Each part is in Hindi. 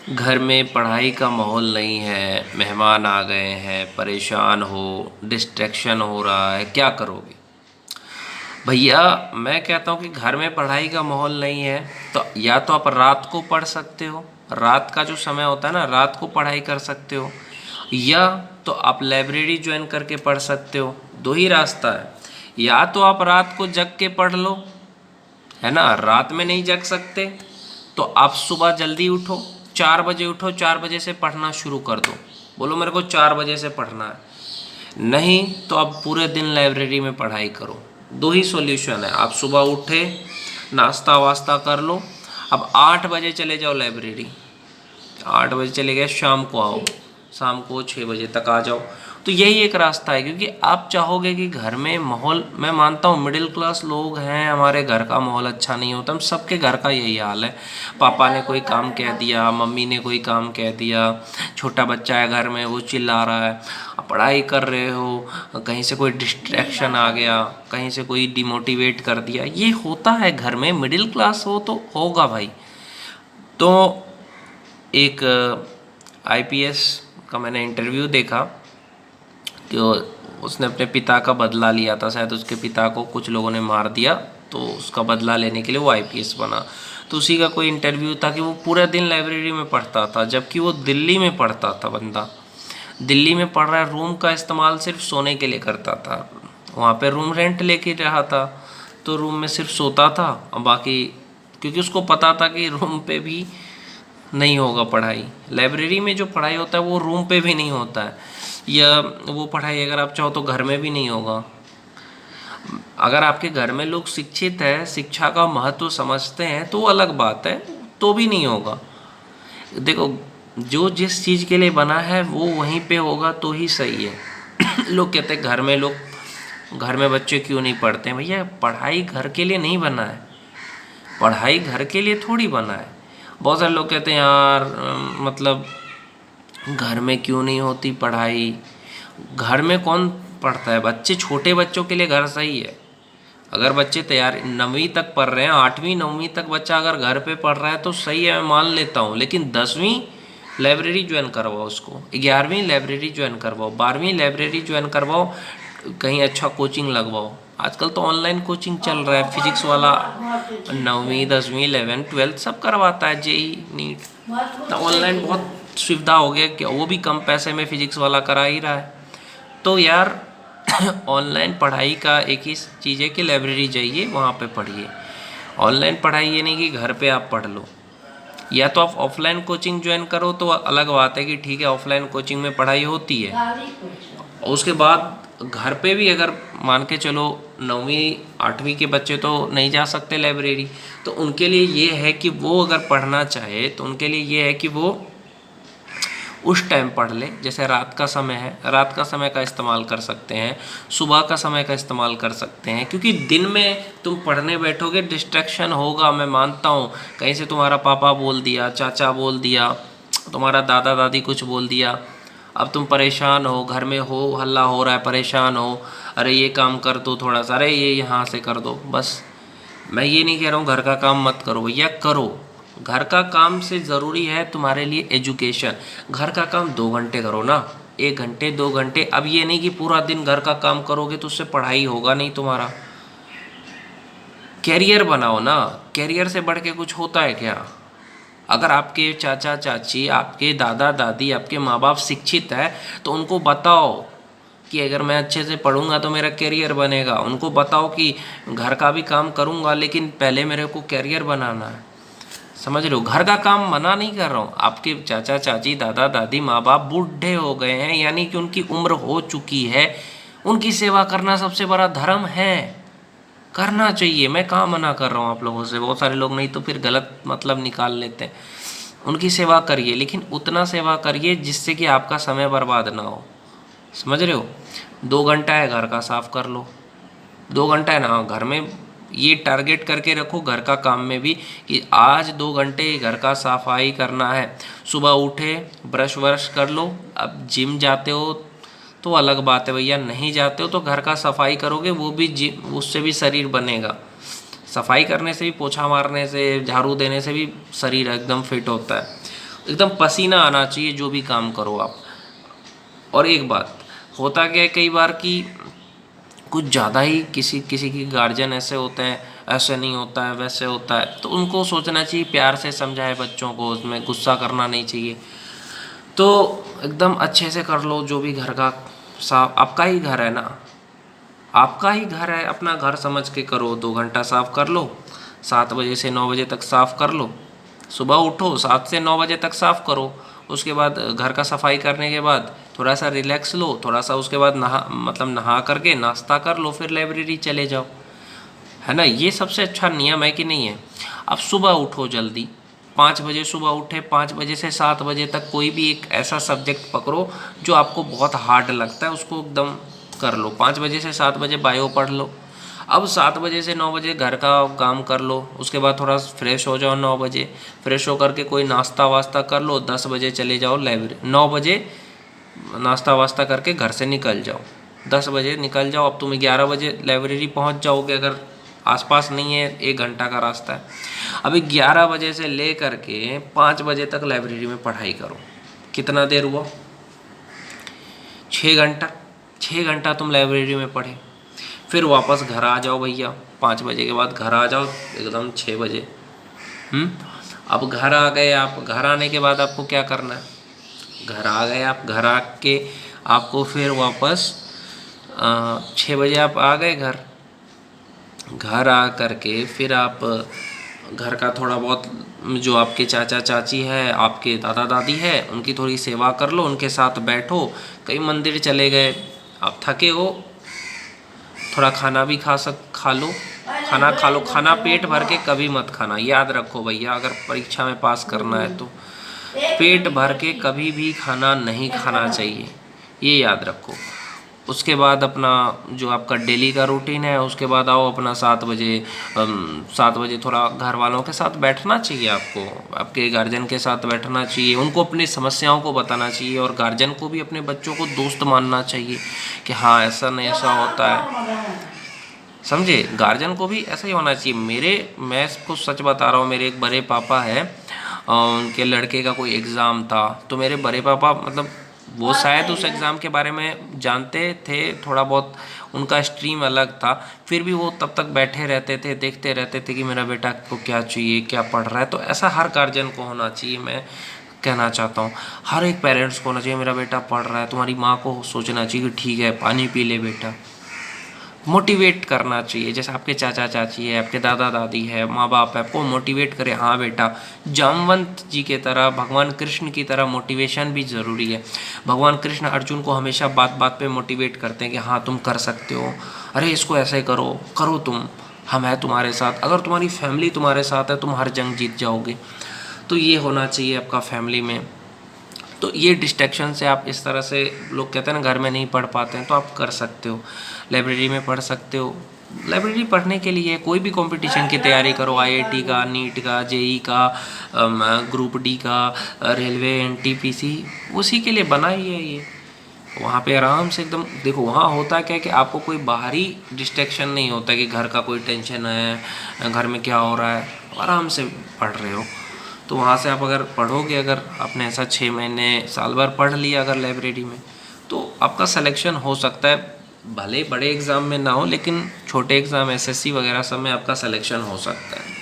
घर में पढ़ाई का माहौल नहीं है, मेहमान आ गए हैं, परेशान हो, डिस्ट्रैक्शन हो रहा है, क्या करोगे? भैया मैं कहता हूँ कि घर में पढ़ाई का माहौल नहीं है तो या तो आप रात को पढ़ सकते हो, रात का जो समय होता है ना, रात को पढ़ाई कर सकते हो, या तो आप लाइब्रेरी ज्वाइन करके पढ़ सकते हो। दो ही रास्ता है, या तो आप रात को जग के पढ़ लो, है ना, रात में नहीं जग सकते तो आप सुबह जल्दी उठो, 4 बजे उठो, 4 बजे से पढ़ना शुरू कर दो। बोलो मेरे को 4 बजे से पढ़ना है, नहीं तो आप पूरे दिन लाइब्रेरी में पढ़ाई करो। दो ही सॉल्यूशन है, आप सुबह उठे, नाश्ता वास्ता कर लो, अब 8 बजे चले जाओ लाइब्रेरी, 8 बजे चले गए, शाम को आओ, शाम को 6 बजे तक आ जाओ। तो यही एक रास्ता है, क्योंकि आप चाहोगे कि घर में माहौल, मैं मानता हूँ मिडिल क्लास लोग हैं, हमारे घर का माहौल अच्छा नहीं होता, हम सबके घर का यही हाल है। पापा ने कोई काम कह दिया, मम्मी ने कोई काम कह दिया, छोटा बच्चा है घर में, वो चिल्ला रहा है, आप पढ़ाई कर रहे हो, कहीं से कोई डिस्ट्रैक्शन आ गया, कहीं से कोई डिमोटिवेट कर दिया, ये होता है घर में। मिडिल क्लास हो तो होगा भाई। तो एक आईपीएस का मैंने इंटरव्यू देखा कि उसने अपने पिता का बदला लिया था, शायद उसके पिता को कुछ लोगों ने मार दिया, तो उसका बदला लेने के लिए वो आईपीएस बना। तो उसी का कोई इंटरव्यू था कि वो पूरा दिन लाइब्रेरी में पढ़ता था, जबकि वो दिल्ली में पढ़ता था बंदा, दिल्ली में पढ़ रहा है, रूम का इस्तेमाल सिर्फ सोने के लिए करता था, वहाँ पे रूम रेंट लेके रहा था, तो रूम में सिर्फ सोता था, और बाकी क्योंकि उसको पता था कि रूम पे भी नहीं होगा पढ़ाई, लाइब्रेरी में जो पढ़ाई होता है वो रूम पे भी नहीं होता है, या वो पढ़ाई अगर आप चाहो तो घर में भी नहीं होगा। अगर आपके घर में लोग शिक्षित हैं, शिक्षा का महत्व समझते हैं, तो वो अलग बात है, तो भी नहीं होगा। देखो, जो जिस चीज़ के लिए बना है वो वहीं पे होगा तो ही सही है। लोग कहते हैं घर में लोग, घर में बच्चे क्यों नहीं पढ़ते हैं? भैया पढ़ाई घर के लिए नहीं बना है, पढ़ाई घर के लिए थोड़ी बना है। बहुत सारे लोग कहते हैं यार मतलब घर में क्यों नहीं होती पढ़ाई, घर में कौन पढ़ता है? बच्चे, छोटे बच्चों के लिए घर सही है। अगर बच्चे तैयार 9वीं तक पढ़ रहे हैं, 8वीं 9वीं तक बच्चा अगर घर पे पढ़ रहा है तो सही है, मैं मान लेता हूँ, लेकिन 10वीं लाइब्रेरी ज्वाइन करवाओ उसको, 11वीं लाइब्रेरी ज्वाइन करवाओ, 12वीं लाइब्रेरी ज्वाइन करवाओ, कहीं अच्छा कोचिंग लगवाओ। आजकल तो ऑनलाइन कोचिंग चल रहा है, फिजिक्स वाला 9वीं 10वीं 11th 12th सब करवाता है, जेई नीट, तो ऑनलाइन बहुत सुविधा हो गया कि वो भी कम पैसे में फिजिक्स वाला करा ही रहा है। तो यार ऑनलाइन पढ़ाई का एक ही चीज़ है कि लाइब्रेरी जाइए, वहाँ पे पढ़िए। ऑनलाइन पढ़ाई ये नहीं कि घर पे आप पढ़ लो। या तो आप ऑफलाइन कोचिंग ज्वाइन करो तो अलग बात है कि ठीक है, ऑफलाइन कोचिंग में पढ़ाई होती है, और उसके बाद घर पे भी अगर मान के चलो 9वीं 8वीं के बच्चे तो नहीं जा सकते लाइब्रेरी, तो उनके लिए ये है कि वो अगर पढ़ना चाहे तो उनके लिए ये है कि वो उस टाइम पढ़ ले, जैसे रात का समय है, रात का समय का इस्तेमाल कर सकते हैं, सुबह का समय का इस्तेमाल कर सकते हैं, क्योंकि दिन में तुम पढ़ने बैठोगे डिस्ट्रैक्शन होगा, मैं मानता हूँ। कहीं से तुम्हारा पापा बोल दिया, चाचा बोल दिया, तुम्हारा दादा दादी कुछ बोल दिया, अब तुम परेशान हो, घर में हो, हल्ला हो रहा है, परेशान हो, अरे ये काम कर दो थोड़ा सा, अरे ये यहाँ से कर दो। बस मैं ये नहीं कह रहा हूँ घर का काम मत करो, भैया करो, घर का काम से ज़रूरी है तुम्हारे लिए एजुकेशन। घर का काम 2 घंटे करो ना, 1 घंटे 2 घंटे, अब ये नहीं कि पूरा दिन घर का काम करोगे तो उससे पढ़ाई होगा नहीं तुम्हारा। कैरियर बनाओ ना, कैरियर से बढ़ के कुछ होता है क्या? अगर आपके चाचा चाची, आपके दादा दादी, आपके माँ बाप शिक्षित है तो उनको बताओ कि अगर मैं अच्छे से पढ़ूंगा तो मेरा कैरियर बनेगा। उनको बताओ कि घर का भी काम करूंगा लेकिन पहले मेरे को कैरियर बनाना है। समझ रहे हो? घर का काम मना नहीं कर रहा हूँ, आपके चाचा चाची दादा दादी माँ बाप बूढ़े हो गए हैं, यानी कि उनकी उम्र हो चुकी है, उनकी सेवा करना सबसे बड़ा धर्म है, करना चाहिए। मैं कहाँ मना कर रहा हूँ आप लोगों से, बहुत सारे लोग नहीं तो फिर गलत मतलब निकाल लेते हैं। उनकी सेवा करिए, लेकिन उतना सेवा करिए जिससे कि आपका समय बर्बाद ना हो। समझ रहे हो? 2 घंटा है, घर का साफ कर लो, 2 घंटा है ना घर में, ये टारगेट करके रखो घर का काम में भी कि आज 2 घंटे घर का सफाई करना है। सुबह उठे, ब्रश व्रश कर लो। अब जिम जाते हो तो अलग बात है भैया, नहीं जाते हो तो घर का सफाई करोगे, वो भी जिम, उससे भी शरीर बनेगा। सफाई करने से भी, पोछा मारने से, झाड़ू देने से भी शरीर एकदम फिट होता है। एकदम पसीना आना चाहिए जो भी काम करो आप। और एक बात होता क्या है कई बार कि कुछ ज़्यादा ही किसी किसी की गार्जियन ऐसे होते हैं, ऐसे नहीं होता है वैसे होता है, तो उनको सोचना चाहिए, प्यार से समझाए बच्चों को, उसमें गुस्सा करना नहीं चाहिए। तो एकदम अच्छे से कर लो जो भी घर का साफ, आपका ही घर है ना, आपका ही घर है, अपना घर समझ के करो। 2 घंटा साफ कर लो, 7 बजे से 9 बजे तक साफ कर लो। सुबह उठो 7 से 9 बजे तक साफ करो। उसके बाद घर का सफाई करने के बाद थोड़ा सा रिलैक्स लो, थोड़ा सा उसके बाद नहा करके नाश्ता कर लो, फिर लाइब्रेरी चले जाओ, है ना। ये सबसे अच्छा नियम है कि नहीं है। अब सुबह उठो जल्दी, 5 बजे सुबह उठे, 5 बजे से 7 बजे तक कोई भी एक ऐसा सब्जेक्ट पकड़ो जो आपको बहुत हार्ड लगता है, उसको एकदम कर लो। 5 बजे से 7 बजे बायो पढ़ लो। अब 7 बजे से 9 बजे घर का काम कर लो, उसके बाद थोड़ा फ्रेश हो जाओ। 9 बजे फ्रेश होकर के कोई नाश्ता वास्ता कर लो, 10 बजे चले जाओ लाइब्रेरी। 9 बजे नाश्ता वास्ता करके घर से निकल जाओ, 10 बजे निकल जाओ। अब तुम 11 बजे लाइब्रेरी पहुंच जाओगे, अगर आसपास नहीं है, 1 घंटा का रास्ता है। अभी 11 बजे से ले करके 5 बजे तक लाइब्रेरी में पढ़ाई करो। कितना देर हुआ? 6 घंटा। 6 घंटा तुम लाइब्रेरी में पढ़े, फिर वापस घर आ जाओ भैया। 5 बजे के बाद घर आ जाओ एकदम 6 बजे। अब घर आ गए आप, घर आने के बाद आपको क्या करना है? घर आ गए आप, घर आके आपको फिर वापस 6 बजे आप आ गए घर। घर आ करके फिर आप घर का थोड़ा बहुत, जो आपके चाचा चाची है, आपके दादा दादी है, उनकी थोड़ी सेवा कर लो, उनके साथ बैठो। कहीं मंदिर चले गए, आप थके हो, थोड़ा खाना भी खा लो, खाना खा लो। खाना पेट भर के कभी मत खाना, याद रखो भैया, अगर परीक्षा में पास करना है तो पेट भर के कभी भी खाना नहीं खाना चाहिए, ये याद रखो। उसके बाद अपना जो आपका डेली का रूटीन है, उसके बाद आओ अपना 7 बजे। 7 बजे थोड़ा घर वालों के साथ बैठना चाहिए आपको, आपके गार्जियन के साथ बैठना चाहिए, उनको अपनी समस्याओं को बताना चाहिए, और गार्जियन को भी अपने बच्चों को दोस्त मानना चाहिए कि हाँ ऐसा नहीं ऐसा होता है, समझे। गार्जियन को भी ऐसा ही होना चाहिए। मैं इसको सच बता रहा हूँ, मेरे एक बड़े पापा है, उनके लड़के का कोई एग्ज़ाम था, तो मेरे बड़े पापा मतलब वो शायद उस एग्ज़ाम के बारे में जानते थे थोड़ा बहुत, उनका स्ट्रीम अलग था, फिर भी वो तब तक बैठे रहते थे, देखते रहते थे कि मेरा बेटा को क्या चाहिए, क्या पढ़ रहा है। तो ऐसा हर गार्जियन को होना चाहिए। मैं कहना चाहता हूँ हर एक पेरेंट्स को होना चाहिए, मेरा बेटा पढ़ रहा है। तुम्हारी माँ को सोचना चाहिए कि ठीक है, पानी पी ले बेटा, मोटिवेट करना चाहिए। जैसे आपके चाचा चाची है, आपके दादा दादी है, माँ बाप है, आपको मोटिवेट करे, हाँ बेटा। जामवंत जी के तरह, भगवान कृष्ण की तरह मोटिवेशन भी ज़रूरी है। भगवान कृष्ण अर्जुन को हमेशा बात बात पे मोटिवेट करते हैं कि हाँ तुम कर सकते हो, अरे इसको ऐसे करो, करो तुम, हम हैं तुम्हारे साथ। अगर तुम्हारी फैमिली तुम्हारे साथ है, तुम हर जंग जीत जाओगे। तो ये होना चाहिए आपका फैमिली में। तो ये डिस्ट्रैक्शन से आप इस तरह से, लोग कहते हैं ना घर में नहीं पढ़ पाते हैं, तो आप कर सकते हो, लाइब्रेरी में पढ़ सकते हो। लाइब्रेरी पढ़ने के लिए कोई भी कंपटीशन की तैयारी करो, आईआईटी का, नीट का, जेई का, ग्रुप डी का, रेलवे, एनटीपीसी, उसी के लिए बना ही है ये। वहाँ पे आराम से एकदम देखो, वहाँ होता क्या है कि आपको कोई बाहरी डिस्ट्रैक्शन नहीं होता कि घर का कोई टेंशन है, घर में क्या हो रहा है, आराम से पढ़ रहे हो। तो वहाँ से आप अगर पढ़ोगे, अगर आपने ऐसा 6 महीने साल भर पढ़ लिया अगर लाइब्रेरी में, तो आपका सिलेक्शन हो सकता है। भले बड़े एग्ज़ाम में ना हो, लेकिन छोटे एग्ज़ाम एसएससी वगैरह सब में आपका सिलेक्शन हो सकता है।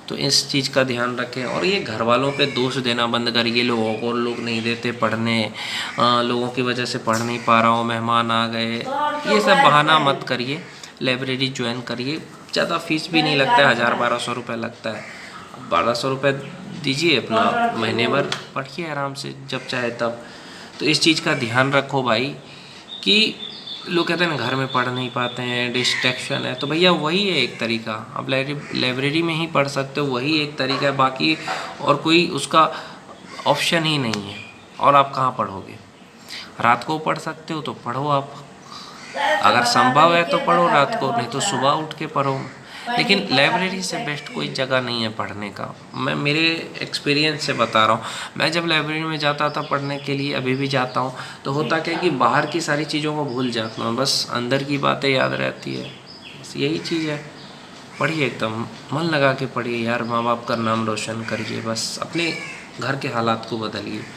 तो इस चीज़ का ध्यान रखें। और ये घर वालों पे दोष देना बंद करिए, लोगों को, लोग नहीं देते पढ़ने, लोगों की वजह से पढ़ नहीं पा रहा हूँ, मेहमान आ गए, ये सब बहाना मत करिए। लाइब्रेरी ज्वाइन करिए, ज़्यादा फीस भी नहीं लगता है, 1000-1200 रुपये लगता है। 1200 रुपये दीजिए, अपना महीने भर पढ़िए आराम से जब चाहे तब। तो इस चीज़ का ध्यान रखो भाई, कि लोग कहते हैं ना घर में पढ़ नहीं पाते हैं, डिस्ट्रैक्शन है, तो भैया वही है एक तरीका। आप लाइब्रेरी में ही पढ़ सकते हो, वही एक तरीका है, बाकी और कोई उसका ऑप्शन ही नहीं है। और आप कहाँ पढ़ोगे? रात को पढ़ सकते हो तो पढ़ो आप, अगर संभव है तो पढ़ो रात को, नहीं तो सुबह उठ के पढ़ो। लेकिन लाइब्रेरी से बेस्ट कोई जगह नहीं है पढ़ने का। मैं मेरे एक्सपीरियंस से बता रहा हूँ, मैं जब लाइब्रेरी में जाता था पढ़ने के लिए, अभी भी जाता हूँ, तो होता क्या है कि बाहर की सारी चीज़ों को भूल जाता हूँ, बस अंदर की बातें याद रहती है। बस यही चीज़ है। पढ़िए, एकदम मन लगा के पढ़िए यार, माँ बाप का नाम रोशन करिए, बस अपने घर के हालात को बदलिए।